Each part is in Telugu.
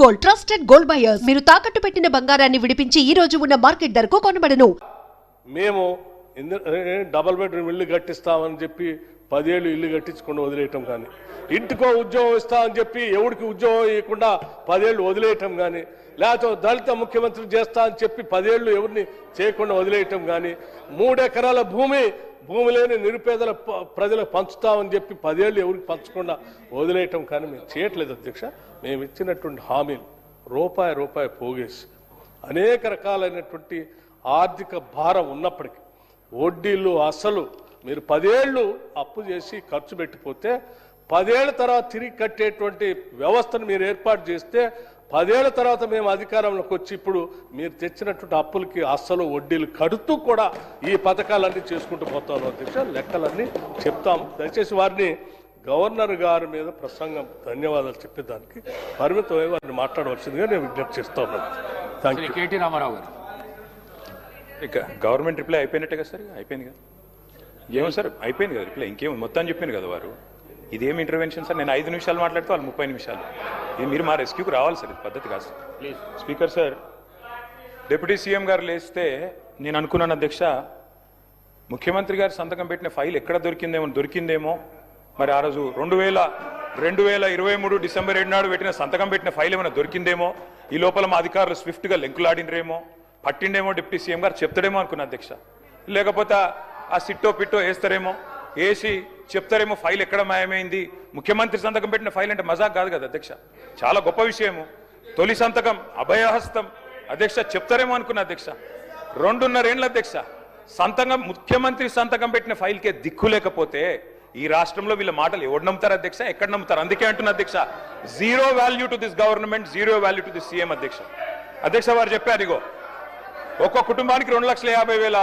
Gold, trusted gold buyers. మీరు తాకట్టు పెట్టిన బంగారాన్ని విడిపించి ఈ రోజు ఉన్న మార్కెట్ ధరకు కొనబడను. మేము డబుల్ బెడ్రూమ్ ఇల్లు కట్టిస్తామని చెప్పి 10 ఏళ్ళు ఇల్లు కట్టించుకొని వదిలేయటం కానీ, ఇంటికో ఉద్యోగం ఇస్తామని చెప్పి ఎవరికి ఉద్యోగం ఇవ్వకుండా 10 ఏళ్ళు వదిలేయటం కానీ, లేకపోతే దళిత ముఖ్యమంత్రి చేస్తా అని చెప్పి 10 ఏళ్ళు ఎవరిని చేయకుండా వదిలేయటం కానీ, 3 ఎకరాల భూమి లేని నిరుపేదల ప్రజలకు పంచుతామని చెప్పి 10 ఏళ్ళు ఎవరికి పంచకుండా వదిలేయటం కానీ మేము చేయట్లేదు అధ్యక్ష. మేము ఇచ్చినటువంటి హామీలు రూపాయి పోగేసి అనేక రకాలైనటువంటి ఆర్థిక భారం ఉన్నప్పటికీ వడ్డీలు అసలు మీరు 10 ఏళ్ళు అప్పు చేసి ఖర్చు పెట్టిపోతే 10 ఏళ్ల తర్వాత తిరిగి కట్టేటువంటి వ్యవస్థను మీరు ఏర్పాటు చేస్తే 10 ఏళ్ల తర్వాత మేము అధికారంలోకి వచ్చి ఇప్పుడు మీరు తెచ్చినటువంటి అప్పులకి అస్సలు వడ్డీలు కడుతూ కూడా ఈ పథకాలన్నీ చేసుకుంటూ పోతాను అధ్యక్ష. లెక్కలన్నీ చెప్తాము. దయచేసి వారిని గవర్నర్ గారి మీద ప్రసంగం ధన్యవాదాలు చెప్పేదానికి పరిమితమై వారిని మాట్లాడవలసిందిగా నేను విజ్ఞప్తి చేస్తాను. Thank you. కేటీ రామారావు గారు. ఇక గవర్నమెంట్ రిప్లై అయిపోయినట్టే కదా సార్, అయిపోయింది కదా, ఏమో సార్ అయిపోయింది కదా రిప్లై, ఇంకేమో మొత్తం చెప్పింది కదా వారు. ఇదేమి ఇంటర్వెన్షన్ సార్? నేను 5 నిమిషాలు మాట్లాడితే వాళ్ళు 30 నిమిషాలు. ఇది మీరు మా రెస్క్యూకి రావాలి సార్, ఇది పద్ధతి కాదు sir. Please speaker sir, deputy CM గారు లేస్తే నేను అనుకున్నాను అధ్యక్ష, ముఖ్యమంత్రి గారు సంతకం పెట్టిన ఫైల్ ఎక్కడ దొరికిందేమో మరి ఆ రోజు 2023 డిసెంబర్ 7 నాడు సంతకం పెట్టిన ఫైల్ ఏమైనా దొరికిందేమో, ఈ లోపల మా అధికారులు స్విఫ్ట్గా లెంకులాడినరేమో, పట్టిండేమో డిప్యూటీ సీఎం గారు చెప్తాడేమో అనుకున్నా అధ్యక్ష. లేకపోతే ఆ సిట్టో పిట్టో వేస్తారేమో, వేసి చెప్తారేమో ఫైల్ ఎక్కడ మాయమైంది. ముఖ్యమంత్రి సంతకం పెట్టిన ఫైల్ అంటే మజాక్ కాదు కదా అధ్యక్ష, చాలా గొప్ప విషయము. తొలి సంతకం అభయహస్తం అధ్యక్ష, చెప్తారేమో అనుకున్నా అధ్యక్ష. 2.5 ఏళ్ళ అధ్యక్ష ముఖ్యమంత్రి సంతకం పెట్టిన ఫైల్కే దిక్కు లేకపోతే ఈ రాష్ట్రంలో వీళ్ళ మాటలు ఎవరు నమ్ముతారు అధ్యక్ష, ఎక్కడ నమ్ముతారు? అందుకే అంటున్నా అధ్యక్ష, zero value to this government, zero value to this CM అధ్యక్ష. అధ్యక్ష వారు చెప్పారు, ఇగో ఒక్కో కుటుంబానికి 2,50,000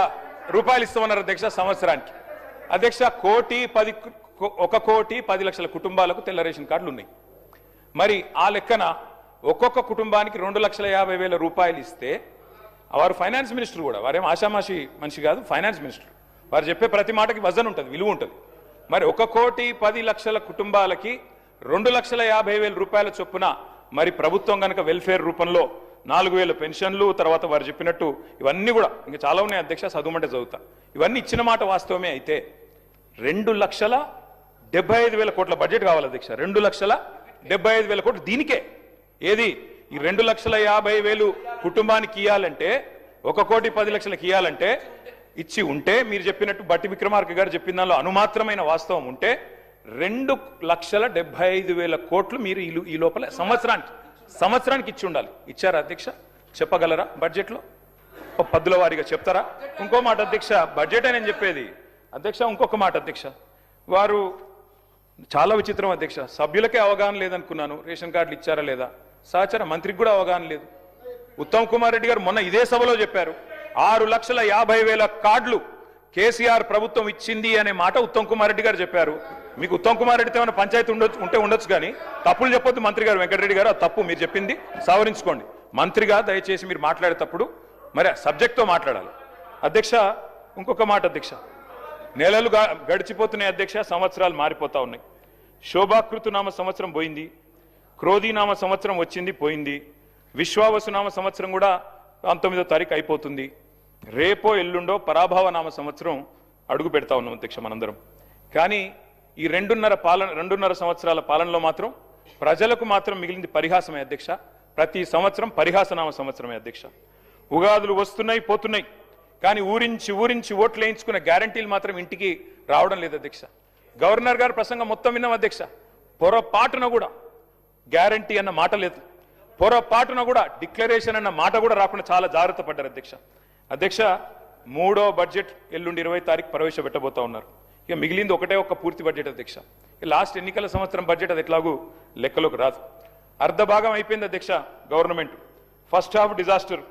రూపాయలు ఇస్తామన్నారు అధ్యక్ష సంవత్సరానికి. అధ్యక్ష 1,10,00,000 కుటుంబాలకు తెల్ల రేషన్ కార్డులు ఉన్నాయి. మరి ఆ లెక్కన ఒక్కొక్క కుటుంబానికి 2,50,000 రూపాయలు ఇస్తే, వారు ఫైనాన్స్ మినిస్టర్ కూడా, వారేం ఆషామాషి మనిషి కాదు, ఫైనాన్స్ మినిస్టర్. వారు చెప్పే ప్రతి మాటకి వజన్ ఉంటుంది, విలువ ఉంటుంది. మరి 1,10,00,000 కుటుంబాలకి 2,50,000 రూపాయల చొప్పున మరి ప్రభుత్వం కనుక వెల్ఫేర్ రూపంలో 4,000 పెన్షన్లు, తర్వాత వారు చెప్పినట్టు ఇవన్నీ కూడా ఇంకా చాలా ఉన్నాయి అధ్యక్ష, చదువుమంటే చదువుతా. ఇవన్నీ ఇచ్చిన మాట వాస్తవమే అయితే 2,75,000 కోట్ల బడ్జెట్ కావాలి అధ్యక్ష. 2,75,000 కోట్లు దీనికే. ఏది ఈ 2,50,000 కుటుంబానికి ఇవ్వాలంటే, 1,10,00,000 ఇవ్వాలంటే ఇచ్చి ఉంటే, మీరు చెప్పినట్టు బట్టి విక్రమార్క గారు చెప్పిన దానిలో అనుమాత్రమైన వాస్తవం ఉంటే 2,75,000 కోట్లు మీరు ఈ లోపల సంవత్సరానికి ఇచ్చి ఉండాలి. ఇచ్చారా అధ్యక్ష? చెప్పగలరా? బడ్జెట్లో పద్దుల వారీగా చెప్తారా? ఇంకో మాట అధ్యక్ష, బడ్జెట్ అని నేను చెప్పేది అధ్యక్ష, ఇంకొక మాట అధ్యక్ష, వారు చాలా విచిత్రం అధ్యక్ష, సభ్యులకే అవగాహన లేదనుకున్నాను రేషన్ కార్డులు ఇచ్చారా లేదా, సహచర మంత్రికి కూడా అవగాహన లేదు. ఉత్తమ్ కుమార్ రెడ్డి గారు మొన్న ఇదే సభలో చెప్పారు, 6,50,000 కార్డులు కేసీఆర్ ప్రభుత్వం ఇచ్చింది అనే మాట ఉత్తమ్ కుమార్ రెడ్డి గారు చెప్పారు. మీకు ఉత్తమ్ కుమార్ రెడ్డితో ఏమైనా పంచాయతీ ఉండొచ్చు కానీ తప్పులు చెప్పొద్దు మంత్రి గారు. వెంకటరెడ్డి గారు, తప్పు మీరు చెప్పింది సవరించుకోండి. మంత్రిగా దయచేసి మీరు మాట్లాడేటప్పుడు మరి సబ్జెక్ట్తో మాట్లాడాలి అధ్యక్ష. ఇంకొక మాట అధ్యక్ష, నెలలు గడిచిపోతున్నాయి అధ్యక్ష, సంవత్సరాలు మారిపోతా ఉన్నాయి. శోభాకృతు నామ సంవత్సరం పోయింది, క్రోధీనామ సంవత్సరం వచ్చింది పోయింది, విశ్వావసునామ సంవత్సరం కూడా 19వ తారీఖు అయిపోతుంది. రేపో ఎల్లుండో పరాభవ నామ సంవత్సరం అడుగు పెడతా ఉన్నాం అధ్యక్ష మనందరం. కానీ ఈ 2.5 సంవత్సరాల పాలనలో మాత్రం ప్రజలకు మాత్రం మిగిలింది పరిహాసమే అధ్యక్ష. ప్రతి సంవత్సరం పరిహాసనామ సంవత్సరమే అధ్యక్ష. ఉగాదులు వస్తున్నాయి పోతున్నాయి, కానీ ఊరించి ఓట్లు వేయించుకున్న గ్యారంటీలు మాత్రం ఇంటికి రావడం లేదు అధ్యక్ష. గవర్నర్ గారు ప్రసంగం మొత్తం విన్నాం అధ్యక్ష, పొరపాటున కూడా గ్యారంటీ అన్న మాట లేదు, పొరపాటున కూడా డిక్లరేషన్ అన్న మాట కూడా రాకుండా చాలా జాగ్రత్త పడ్డారు అధ్యక్ష. అధ్యక్ష 3వ బడ్జెట్ ఎల్లుండి 20వ తారీఖు ప్రవేశపెట్టబోతా ఉన్నారు. ఇక మిగిలింది ఒక్క పూర్తి బడ్జెట్ అధ్యక్ష. లాస్ట్ ఎన్నికల సంవత్సరం బడ్జెట్ అది ఎట్లాగూ లెక్కలోకి రాదు. అర్ధ భాగం అయిపోయింది అధ్యక్ష government. First half disaster,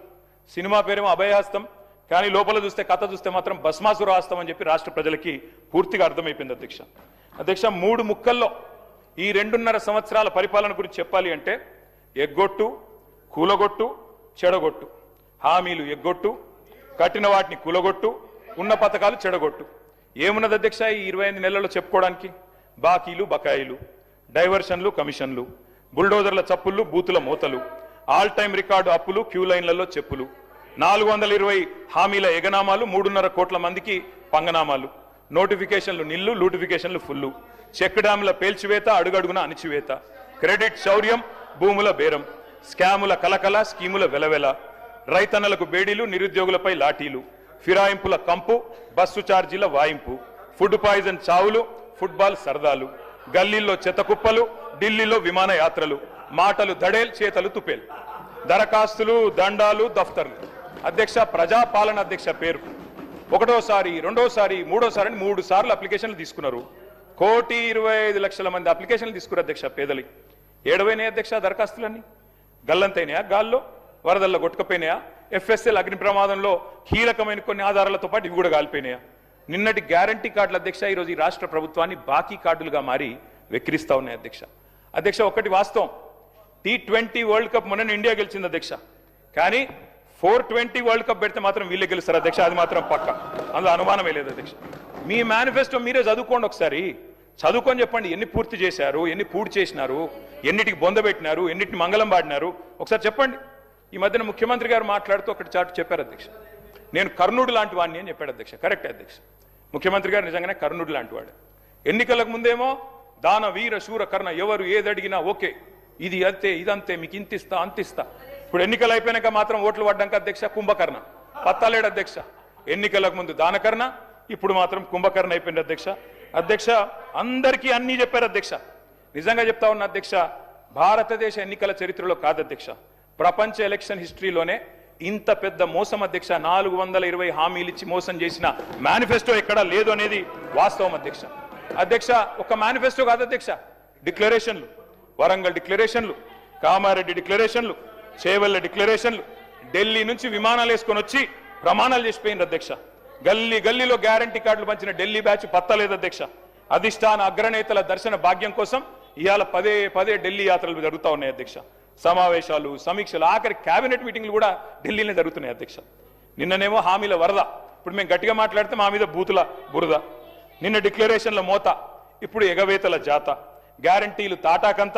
cinema పేరేమో అభయహస్తం, కానీ లోపల చూస్తే కథ చూస్తే మాత్రం భస్మాసుర హస్తం అని చెప్పి రాష్ట్ర ప్రజలకి పూర్తిగా అర్థమైపోయింది అధ్యక్ష. అధ్యక్ష 3 ముక్కల్లో ఈ 2.5 సంవత్సరాల పరిపాలన గురించి చెప్పాలి అంటే, ఎగ్గొట్టు, కూలగొట్టు, చెడగొట్టు. హామీలు ఎగ్గొట్టు, కట్టిన వాటిని కూలగొట్టు, ఉన్న పథకాలు చెడగొట్టు. ఏమున్నది అధ్యక్ష ఈ 25 నెలల్లో చెప్పుకోవడానికి? బాకీలు, బకాయిలు, డైవర్షన్లు, కమిషన్లు, బుల్డోజర్ల చప్పుళ్ళు, బూతుల మూతలు, ఆల్ టైం రికార్డు అప్పులు, క్యూ లైన్లలో చెప్పులు, 420 హామీల ఎగనామాలు, 3.5 కోట్ల మందికి పంగనామాలు, నోటిఫికేషన్లు నిల్లు, లూటిఫికేషన్లు ఫుల్లు, చెక్ డ్యాముల పేల్చివేత, అడుగడుగున అణిచివేత, క్రెడిట్ శౌర్యం, భూముల బేరం, స్కాముల కలకల, స్కీముల వెలవెల, రైతన్నలకు బేడీలు, నిరుద్యోగులపై లాఠీలు, ఫిరాయింపుల కంపు, బస్సు ఛార్జీల వాయింపు, ఫుడ్ పాయిజన్ చావులు, ఫుట్బాల్ సరదాలు, గల్లీల్లో చెత్తకుప్పలు, ఢిల్లీలో విమానయాత్రలు, మాటలు దడేల్, చేతలు తుపేల్, దరఖాస్తులు, దండాలు, దఫ్తర్లు. అధ్యక్ష, ప్రజాపాలన అధ్యక్ష పేరు ఒకటోసారి, రెండోసారి, మూడోసారి అని 3 సార్లు అప్లికేషన్లు తీసుకున్నారు. 1,25,00,000 మంది అప్లికేషన్లు తీసుకున్నారు అధ్యక్ష. పేదలి ఏడవైనాయి అధ్యక్ష దరఖాస్తులన్నీ? గల్లంతైనాయా? గాల్లో వరదల్లో కొట్టుకపోయినాయా? FSL అగ్ని ప్రమాదంలో కీలకమైన కొన్ని ఆధారాలతో పాటు ఇవి కూడా కాలిపోయినాయా? నిన్నటి గ్యారంటీ కార్డుల అధ్యక్ష ఈరోజు ఈ రాష్ట్ర ప్రభుత్వాన్ని బాకీ కార్డులుగా మారి వెక్కిరిస్తా ఉన్నాయి అధ్యక్ష. అధ్యక్ష, ఒకటి వాస్తవం, T20 వరల్డ్ కప్ మొన్న ఇండియా గెలిచింది అధ్యక్ష. కానీ 420 వరల్డ్ కప్ పెడితే మాత్రం వీళ్ళే గెలుస్తారు అధ్యక్ష. అది మాత్రం పక్క, అందులో అనుమానమే లేదు అధ్యక్ష. మీ మేనిఫెస్టో మీరే చదువుకోండి ఒకసారి. చదువుకొని చెప్పండి ఎన్ని పూర్తి చేశారు, ఎన్ని పూర్తి చేసినారు, ఎన్నిటికి బొందబెట్టినారు, ఎన్నిటిని మంగళం పాడినారు ఒకసారి చెప్పండి. ఈ మధ్యన ముఖ్యమంత్రి గారు మాట్లాడుతూ ఒకటి చాటు చెప్పారు అధ్యక్ష, నేను కర్ణుడు లాంటి వాడిని అని చెప్పాడు అధ్యక్ష. కరెక్ట్ అధ్యక్ష, ముఖ్యమంత్రి గారు నిజంగానే కర్ణుడు లాంటి వాడు. ఎన్నికలకు ముందేమో దాన వీర శూర కర్ణ, ఎవరు ఏది అడిగినా ఓకే, ఇది అంతే ఇదంతే, మీకు ఇంతిస్తా అంతిస్తా. ఇప్పుడు ఎన్నికలు అయిపోయినాక మాత్రం ఓట్లు పడ్డాక అధ్యక్ష కుంభకర్ణ పత్తాలేడు అధ్యక్ష. ఎన్నికలకు ముందు దానకర్ణ, ఇప్పుడు మాత్రం కుంభకర్ణ అయిపోయింది అధ్యక్ష. అధ్యక్ష, అందరికీ అన్నీ చెప్పారు అధ్యక్ష. నిజంగా చెప్తా ఉన్న అధ్యక్ష, భారతదేశ ఎన్నికల చరిత్రలో కాదు అధ్యక్ష, ప్రపంచ ఎలక్షన్ హిస్టరీలోనే ఇంత పెద్ద మోసం అధ్యక్ష. 420 హామీలు ఇచ్చి మోసం చేసిన మేనిఫెస్టో ఎక్కడా లేదు అనేది వాస్తవం అధ్యక్ష. అధ్యక్ష, ఒక మేనిఫెస్టో కాదు అధ్యక్ష, డిక్లరేషన్లు, వరంగల్ డిక్లరేషన్లు, కామారెడ్డి డిక్లరేషన్లు, చేవెళ్ల డిక్లరేషన్లు, ఢిల్లీ నుంచి విమానాలు వేసుకొని వచ్చి ప్రమాణాలు చేసిపోయింది అధ్యక్ష. గల్లీ గల్లీలో గ్యారంటీ కార్డులు పంచిన ఢిల్లీ బ్యాచ్ పత్తలేదు అధ్యక్ష. అధిష్టాన అగ్రనేతల దర్శన భాగ్యం కోసం ఇవాళ పదే ఢిల్లీ యాత్రలు జరుగుతూ ఉన్నాయి అధ్యక్ష. సమావేశాలు, సమీక్షలు, ఆఖరి కేబినెట్ మీటింగ్లు కూడా ఢిల్లీలో జరుగుతున్నాయి అధ్యక్ష. నిన్ననేమో హామీల వరద, ఇప్పుడు మేము గట్టిగా మాట్లాడితే మా మీద బూతుల బురద. నిన్న డిక్లరేషన్ల మోత, ఇప్పుడు ఎగవేతల జాత. గ్యారంటీలు తాటాకంత,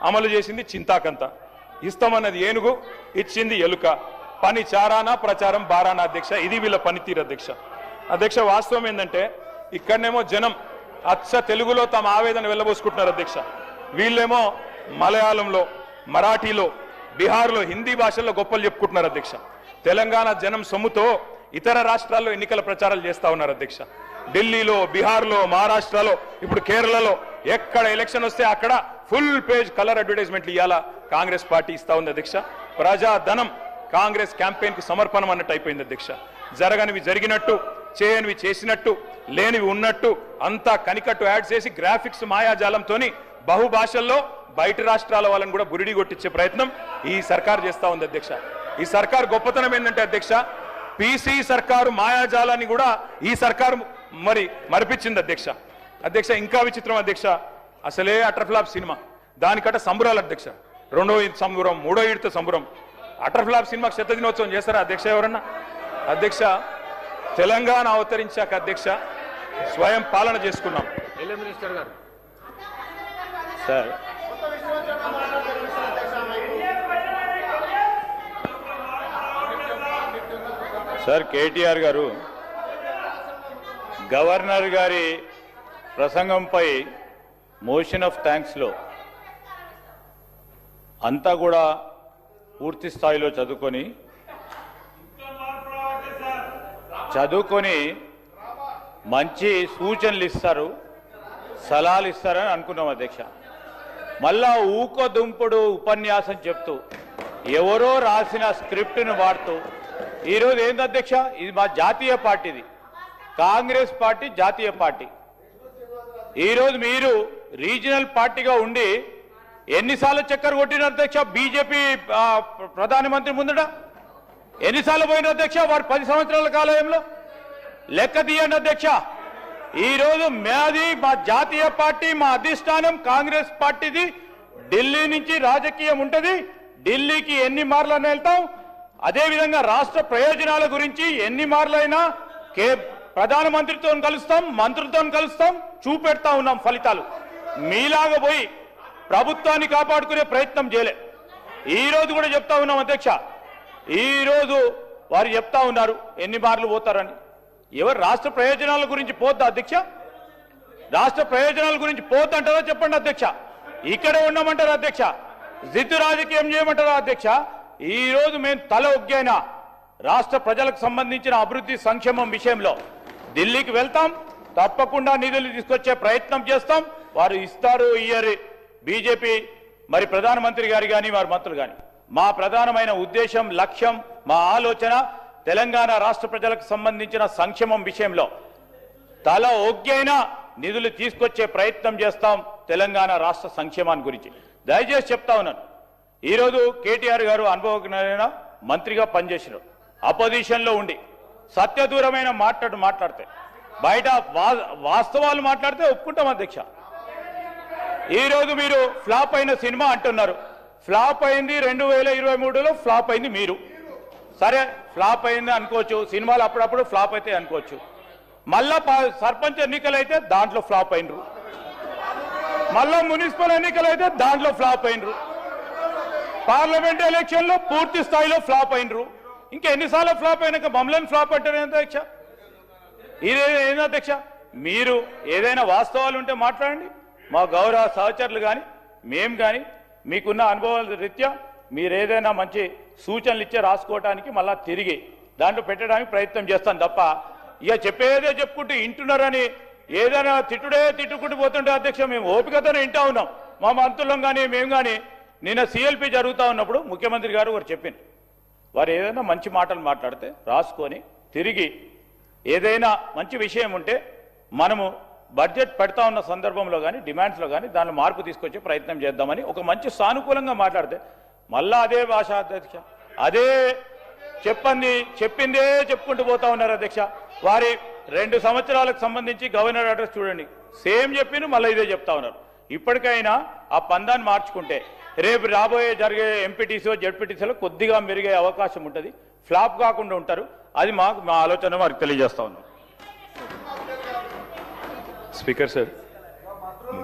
అమలు చేసింది చింతాకంత. ఇస్తామన్నది ఏనుగు, ఇచ్చింది ఎలుక. పని చారానా, ప్రచారం బారానా అధ్యక్ష. ఇది వీళ్ళ పనితీరు అధ్యక్ష. అధ్యక్ష, వాస్తవం ఏంటంటే ఇక్కడనేమో జనం అచ్చ తెలుగులో తమ ఆవేదన వెళ్ళబోసుకుంటున్నారు అధ్యక్ష. వీళ్ళేమో మలయాళంలో, మరాఠీలో, బీహార్లో, హిందీ భాషల్లో గొప్పలు చెప్పుకుంటున్నారు అధ్యక్ష. తెలంగాణ జనం సొమ్ముతో ఇతర రాష్ట్రాల్లో ఎన్నికల ప్రచారాలు చేస్తా ఉన్నారు అధ్యక్ష. ఢిల్లీలో, బీహార్లో, మహారాష్ట్రలో, ఇప్పుడు కేరళలో ఎక్కడ ఎలక్షన్ వస్తే అక్కడ ఫుల్ పేజ్ కలర్ అడ్వర్టైజ్మెంట్లు ఇవ్వాలా కాంగ్రెస్ పార్టీ ఇస్తా ఉంది అధ్యక్ష. ప్రజాధనం కాంగ్రెస్ క్యాంపెయిన్ కు సమర్పణం అన్నట్టు అయిపోయింది అధ్యక్ష. జరగనివి జరిగినట్టు, చేయనివి చేసినట్టు, లేనివి ఉన్నట్టు అంతా కనికట్టు యాడ్ చేసి గ్రాఫిక్స్ మాయాజాలంతో బహుభాషల్లో బయట రాష్ట్రాల వాళ్ళని కూడా బురిడి కొట్టించే ప్రయత్నం ఈ సర్కార్ చేస్తా ఉంది అధ్యక్ష. ఈ సర్కార్ గొప్పతనం ఏంటంటే అధ్యక్ష, పీసీ సర్కారు మాయాజాలాన్ని కూడా ఈ సర్కారు మరిపించింది అధ్యక్ష. అధ్యక్ష, ఇంకా విచిత్రం అధ్యక్ష, అసలే అటర్ఫ్లాప్ సినిమా, దానికట సంబరాలు అధ్యక్ష. 2వ ఈద్ సంబరం, 3వ ఈడ్తో సంబరం. అటర్ఫ్లాప్ సినిమాకి శత దినోత్సవం చేస్తారా అధ్యక్ష ఎవరన్నా? అధ్యక్ష, తెలంగాణ అవతరించాక అధ్యక్ష స్వయం పాలన చేసుకున్నాం. మినిస్టర్ గారు సార్, సార్ కేటీఆర్ గారు గవర్నర్ గారి ప్రసంగంపై మోషన్ ఆఫ్ థ్యాంక్స్లో అంతా కూడా పూర్తి స్థాయిలో చదువుకొని మంచి సూచనలు ఇస్తారు, సలహాలు ఇస్తారని అనుకున్నాం అధ్యక్ష. మళ్ళా ఊకదుంపుడు ఉపన్యాసం చెప్తూ ఎవరో రాసిన స్క్రిప్ట్ను వాడుతూ ఈరోజు ఏంది అధ్యక్ష, ఇది మా జాతీయ పార్టీది, కాంగ్రెస్ పార్టీ జాతీయ పార్టీ. ఈరోజు మీరు రీజనల్ పార్టీగా ఉండి ఎన్నిసార్లు చక్కర కొట్టిన అధ్యక్ష బీజేపీ ప్రధానమంత్రి ముందట? ఎన్నిసార్లు పోయిన అధ్యక్ష వారు 10 సంవత్సరాల కాలంలో? లెక్క తీయండి అధ్యక్ష. ఈరోజు మాది మా జాతీయ పార్టీ, మా అధిష్టానం కాంగ్రెస్ పార్టీది. ఢిల్లీ నుంచి రాజకీయం ఉంటుంది, ఢిల్లీకి ఎన్ని మార్లైనా వెళ్తాం. అదేవిధంగా రాష్ట్ర ప్రయోజనాల గురించి ఎన్ని మార్లైనా ప్రధానమంత్రితో కలుస్తాం, మంత్రులతో కలుస్తాం, చూపెడతా ఉన్నాం ఫలితాలు. మీలాగా పోయి ప్రభుత్వాన్ని కాపాడుకునే ప్రయత్నం చేయలే. ఈ రోజు కూడా చెప్తా ఉన్నాం అధ్యక్ష, ఈ రోజు వారు చెప్తా ఉన్నారు ఎన్ని మార్లు పోతారని. ఎవరు రాష్ట్ర ప్రయోజనాల గురించి పోద్దా అధ్యక్ష? రాష్ట్ర ప్రయోజనాల గురించి పోతంటారో చెప్పండి అధ్యక్ష. ఇక్కడే ఉన్నామంటారా అధ్యక్ష? జిద్దు రాజకీయం చేయమంటారా అధ్యక్ష? ఈ రోజు మేము తల ఒగ్గైనా రాష్ట్ర ప్రజలకు సంబంధించిన అభివృద్ధి సంక్షేమం విషయంలో ఢిల్లీకి వెళ్తాం, తప్పకుండా నిధులు తీసుకొచ్చే ప్రయత్నం చేస్తాం. వారు ఇస్తారు ఇయ్యరు, బీజేపీ మరి ప్రధానమంత్రి గారు కానీ వారి మంత్రులు కానీ. మా ప్రధానమైన ఉద్దేశం, లక్ష్యం, మా ఆలోచన తెలంగాణ రాష్ట్ర ప్రజలకు సంబంధించిన సంక్షేమం విషయంలో తల ఒగ్గైనా నిధులు తీసుకొచ్చే ప్రయత్నం చేస్తాం తెలంగాణ రాష్ట్ర సంక్షేమాన్ని గురించి. దయచేసి చెప్తా ఉన్నాను, ఈరోజు కేటీఆర్ గారు అనుభవజ్ఞులైన మంత్రిగా పనిచేసినారు. అపోజిషన్లో ఉండి సత్యదూరమైన మాట్లాడితే బయట వాస్తవాలు మాట్లాడితే ఒప్పుకుంటాం అధ్యక్ష. ఈరోజు మీరు ఫ్లాప్ అయిన సినిమా అంటున్నారు. ఫ్లాప్ అయింది 2023లో, ఫ్లాప్ అయింది మీరు. సరే ఫ్లాప్ అయింది అనుకోవచ్చు, సినిమాలు అప్పుడప్పుడు ఫ్లాప్ అయితే అనుకోవచ్చు. మళ్ళా సర్పంచ్ ఎన్నికలు అయితే దాంట్లో ఫ్లాప్ అయినరు, మళ్ళా మున్సిపల్ ఎన్నికలు అయితే దాంట్లో ఫ్లాప్ అయినరు, పార్లమెంట్ ఎలక్షన్లో పూర్తి స్థాయిలో ఫ్లాప్ అయినరు. ఇంకా ఎన్నిసార్లు ఫ్లాప్ అయినాక మమ్మల్ని ఫ్లాప్ అంటారు అధ్యక్ష? ఇదేంది అధ్యక్ష? మీరు ఏదైనా వాస్తవాలు ఉంటే మాట్లాడండి. మా గౌరవ సహచరులు కానీ మేము కానీ మీకున్న అనుభవాల రీత్యా మీరు ఏదైనా మంచి సూచనలు ఇచ్చే రాసుకోవడానికి మళ్ళా తిరిగి దాంట్లో పెట్టడానికి ప్రయత్నం చేస్తాను తప్ప ఇక చెప్పేదే చెప్పుకుంటూ ఇంటున్నారని ఏదైనా తిట్టుకుంటూ పోతుంటే అధ్యక్ష మేము ఓపికతోనే వింటా ఉన్నాం. మా మంత్రులం కానీ మేము కానీ నిన్న సిఎల్పి జరుగుతూ ఉన్నప్పుడు ముఖ్యమంత్రి గారు వారు చెప్పింది, వారు ఏదైనా మంచి మాటలు మాట్లాడితే రాసుకొని తిరిగి ఏదైనా మంచి విషయం ఉంటే మనము బడ్జెట్ పెడతా ఉన్న సందర్భంలో కానీ డిమాండ్స్లో కానీ దానిలో మార్పు తీసుకొచ్చే ప్రయత్నం చేద్దామని ఒక మంచి సానుకూలంగా మాట్లాడితే మళ్ళా అదే భాష అధ్యక్ష, అదే చెప్పిందే చెప్పుకుంటూ పోతా ఉన్నారు అధ్యక్ష. వారి 2 సంవత్సరాలకు సంబంధించి గవర్నర్ అడ్రస్ చూడండి, సేమ్ చెప్పిన మళ్ళీ ఇదే చెప్తా ఉన్నారు. ఇప్పటికైనా ఆ పందాన్ని మార్చుకుంటే రేపు రాబోయే జరిగే ఎంపీటీసీఓ జెడ్పీటీసీలో కొద్దిగా మెరుగే అవకాశం ఉంటుంది, ఫ్లాప్ కాకుండా ఉంటారు. అది మా ఆలోచన వారికి తెలియజేస్తా ఉన్నాం. స్పీకర్ సార్,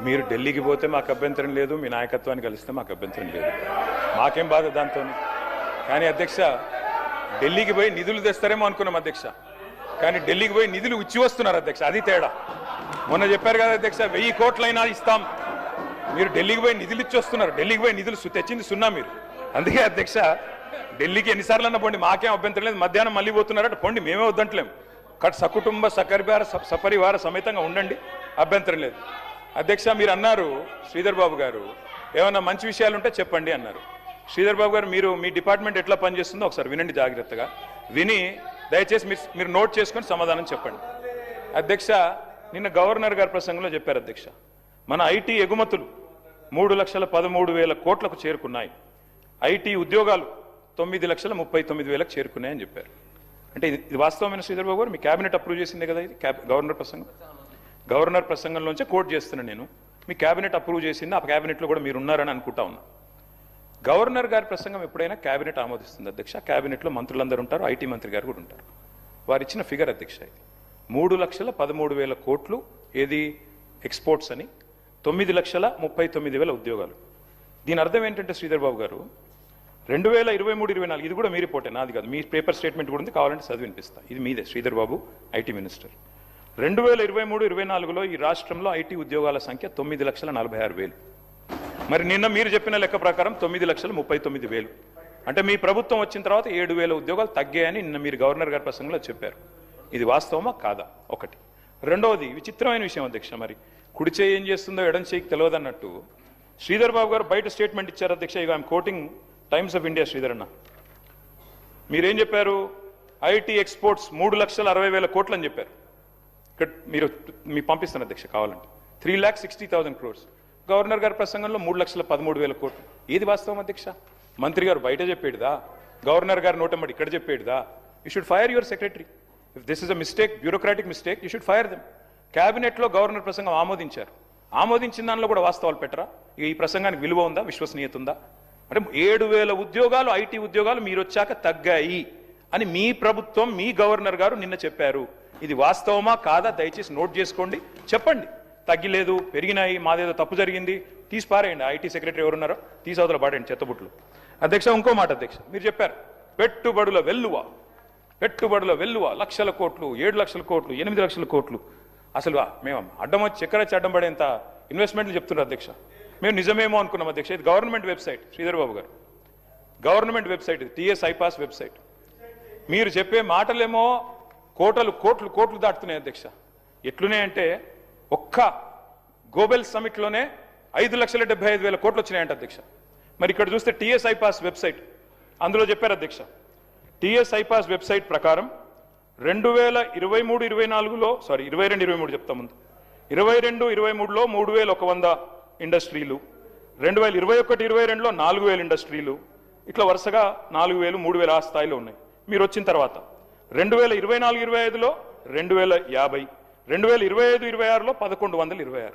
మీరు ఢిల్లీకి పోతే మాకు అభ్యంతరం లేదు, మీ నాయకత్వాన్ని కలిస్తే మాకు అభ్యంతరం లేదు, మాకేం బాధ దాంతో. కానీ అధ్యక్ష ఢిల్లీకి పోయి నిధులు తెస్తారేమో అనుకున్నాం అధ్యక్ష, కానీ ఢిల్లీకి పోయి నిధులు ఇచ్చి వస్తున్నారు అధ్యక్ష, అది తేడా. మొన్న చెప్పారు కదా అధ్యక్ష 1000 కోట్లైనా ఇస్తాం, మీరు ఢిల్లీకి పోయి నిధులు ఇచ్చి వస్తున్నారు. ఢిల్లీకి పోయి నిధులు తెచ్చింది 0 మీరు. అందుకే అధ్యక్ష ఢిల్లీకి ఎన్నిసార్లు అన్నా పోండి, మాకేం అభ్యంతరం లేదు. మధ్యాహ్నం మళ్ళీ పోతున్నారట, పోండి, మేమే వద్దంటలేం. సకుటుంబ సపరివార సమేతంగా ఉండండి, అభ్యంతరం లేదు. అధ్యక్ష మీరు అన్నారు శ్రీధర్ బాబు గారు ఏమన్నా మంచి విషయాలు ఉంటే చెప్పండి అన్నారు. శ్రీధర్ బాబు గారు మీరు మీ డిపార్ట్మెంట్ ఎట్లా పనిచేస్తుందో ఒకసారి వినండి, జాగ్రత్తగా విని దయచేసి మీరు నోట్ చేసుకొని సమాధానం చెప్పండి. అధ్యక్ష నిన్న గవర్నర్ గారి ప్రసంగంలో చెప్పారు అధ్యక్ష, మన ఐటీ ఎగుమతులు 3,13,000 కోట్లకు చేరుకున్నాయి, ఐటీ ఉద్యోగాలు 9,39,000 చేరుకున్నాయని చెప్పారు. అంటే ఇది వాస్తవమైన శ్రీధర్ బాబు గారు? మీ క్యాబినెట్ అప్రూవ్ చేసిందే కదా ఇది గవర్నర్ ప్రసంగం? గవర్నర్ ప్రసంగంలోంచే కోట్ చేస్తున్నాను నేను. మీ క్యాబినెట్ అప్రూవ్ చేసింది, ఆ క్యాబినెట్లో కూడా మీరు ఉన్నారని అనుకుంటా ఉన్నా. గవర్నర్ గారి ప్రసంగం ఎప్పుడైనా క్యాబినెట్ ఆమోదిస్తుంది అధ్యక్ష. క్యాబినెట్లో మంత్రులందరూ ఉంటారు, ఐటీ మంత్రి గారు కూడా ఉంటారు. వారు ఇచ్చిన ఫిగర్ అధ్యక్ష ఇది 3,13,000 కోట్లు ఏది ఎక్స్పోర్ట్స్ అని, 9,39,000 ఉద్యోగాలు. దీని అర్థం ఏంటంటే శ్రీధర్ బాబు గారు 2023-24 ఇది కూడా మీ రిపోర్టే, నాది కాదు, మీ పేపర్ స్టేట్మెంట్ కూడా ఉంది, కావాలంటే చదివి వినిపిస్తా. ఇది మీదే శ్రీధర్ బాబు ఐటీ మినిస్టర్. 2023-24లో ఈ రాష్ట్రంలో ఐటీ ఉద్యోగాల సంఖ్య 9,46,000. మరి నిన్న మీరు చెప్పిన లెక్క ప్రకారం 9,39,000. అంటే మీ ప్రభుత్వం వచ్చిన తర్వాత 7,000 ఉద్యోగాలు తగ్గాయని నిన్న మీరు గవర్నర్ గారి ప్రసంగంలో చెప్పారు. ఇది వాస్తవమా కాదా? ఒకటి. రెండవది విచిత్రమైన విషయం అధ్యక్ష, మరి కుడి చేయి ఏం చేస్తుందో ఎడం చేయికి తెలియదన్నట్టు శ్రీధర్ బాబు గారు బయట స్టేట్మెంట్ ఇచ్చారు అధ్యక్ష. ఇక I'm quoting times of India. Sridhar అన్న మీరేం చెప్పారు? ఐటీ ఎక్స్పోర్ట్స్ 3,60,000 కోట్లు అని చెప్పారు. ఇక్కడ మీకు పంపిస్తాను అధ్యక్ష కావాలంటే. 3,60,000 crores. గవర్నర్ గారి ప్రసంగంలో 3,13,000 కోట్లు. ఏది వాస్తవం అధ్యక్ష? మంత్రి గారు బయట చెప్పేడుదా, గవర్నర్ గారు నోటమ్మడి ఇక్కడ చెప్పేడుదా? You should fire your secretary. If this is a mistake, bureaucratic mistake, you should fire them. క్యాబినెట్లో గవర్నర్ ప్రసంగం ఆమోదించారు, ఆమోదించిన దానిలో కూడా వాస్తవాలు పెట్టరా? ఈ ప్రసంగానికి విలువ ఉందా, విశ్వసనీయత ఉందా? అంటే 7,000 ఉద్యోగాలు ఐటీ ఉద్యోగాలు మీరు వచ్చాక తగ్గాయి అని మీ ప్రభుత్వం, మీ గవర్నర్ గారు నిన్న చెప్పారు. ఇది వాస్తవమా కాదా దయచేసి నోట్ చేసుకోండి, చెప్పండి. తగ్గిలేదు, పెరిగినాయి, మాదేదో తప్పు జరిగింది, తీసి పారేయండి. ఐటీ సెక్రటరీ ఎవరున్నారో తీసి అవతల పాడేయండి చెత్తబుట్లు. అధ్యక్ష, ఇంకో మాట అధ్యక్ష, మీరు చెప్పారు పెట్టుబడుల వెల్లువ లక్షల కోట్లు, 7 లక్షల కోట్లు, 8 లక్షల కోట్లు. అసలు మేము అడ్డం వచ్చి చక్కెర అడ్డం పడేంత ఇన్వెస్ట్మెంట్లు చెప్తున్నారు అధ్యక్ష. మేము నిజమేమో అనుకున్నాం అధ్యక్ష. ఇది గవర్నమెంట్ వెబ్సైట్, శ్రీధర్ బాబు గారు, గవర్నమెంట్ వెబ్సైట్, ఇది టీఎస్ ఐపాస్ వెబ్సైట్. మీరు చెప్పే మాటలేమో కోట్లు దాటుతున్నాయి అధ్యక్ష. ఎట్లునే అంటే ఒక్క గోబెల్ సమిట్లోనే 5,75,000 కోట్లు వచ్చినాయంట అధ్యక్ష. మరి ఇక్కడ చూస్తే టీఎస్ ఐపాస్ వెబ్సైట్, అందులో చెప్పారు అధ్యక్ష, టీఎస్ ఐపాస్ వెబ్సైట్ ప్రకారం 2023-24లో 22-23 చెప్తా ముందు, 22-23లో 3,100 ఇండస్ట్రీలు, 2021-22లో 4,000 ఇండస్ట్రీలు, ఇట్లా వరుసగా 4,000, 3,000 ఆ స్థాయిలో ఉన్నాయి. మీరు వచ్చిన తర్వాత 2024-25లో 2,050, 2025-26లో 1,126.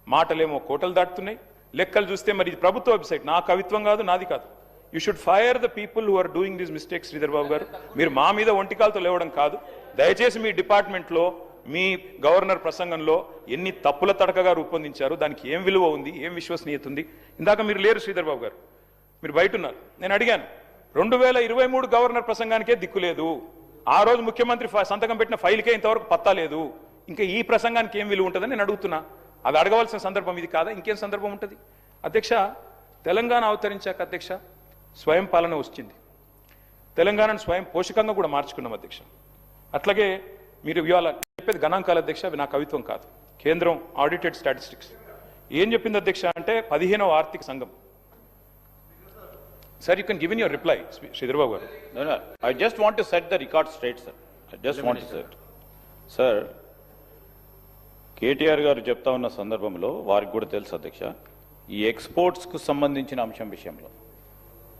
మాటలేమో కోటలు దాటుతున్నాయి, లెక్కలు చూస్తే మరి ఇది ప్రభుత్వ వెబ్సైట్, నా కవిత్వం కాదు, నాది కాదు. You should fire the people who are doing this mistakes. Sridhar Babu గారు, మీరు మా మీద ఒంటికాలతో లేవడం కాదు. దయచేసి మీ డిపార్ట్మెంట్లో మీ గవర్నర్ ప్రసంగంలో ఎన్ని తప్పుల తడకగా రూపొందించారు, దానికి ఏం విలువ ఉంది, ఏం విశ్వసనీయత ఉంది. ఇందాక మీరు లేరు శ్రీధర్ బాబు గారు, మీరు బయట ఉన్నారు. నేను అడిగాను, 2023 గవర్నర్ ప్రసంగానికే దిక్కులేదు, ఆ రోజు ముఖ్యమంత్రి సంతకం పెట్టిన ఫైల్కే ఇంతవరకు పత్తా లేదు, ఇంకా ఈ ప్రసంగానికి ఏం విలువ ఉంటుందని నేను అడుగుతున్నా. అది అడగవలసిన సందర్భం ఇది కాదా? ఇంకేం సందర్భం ఉంటుంది? అధ్యక్ష, తెలంగాణ అవతరించాక అధ్యక్ష స్వయం పాలన వచ్చింది. తెలంగాణను స్వయం పోషకంగా కూడా మార్చుకున్నాం అధ్యక్ష. అట్లాగే మీరు ఇవాళ చెప్పేది గణాంకాల అధ్యక్ష, అవి నా కవిత్వం కాదు. కేంద్రం ఆడిటెడ్ స్టాటిస్టిక్స్ ఏం చెప్పింది అధ్యక్ష అంటే 15వ ఆర్థిక సంఘం. Sir, you can give in your reply Sridhar Babu గారు. I just want to set the record straight, sir. I just want to set. Sir, KTR గారు చెప్తా ఉన్న సందర్భంలో వారికి కూడా తెలుసు అధ్యక్ష, ఈ ఎక్స్పోర్ట్స్కు సంబంధించిన అంశం విషయంలో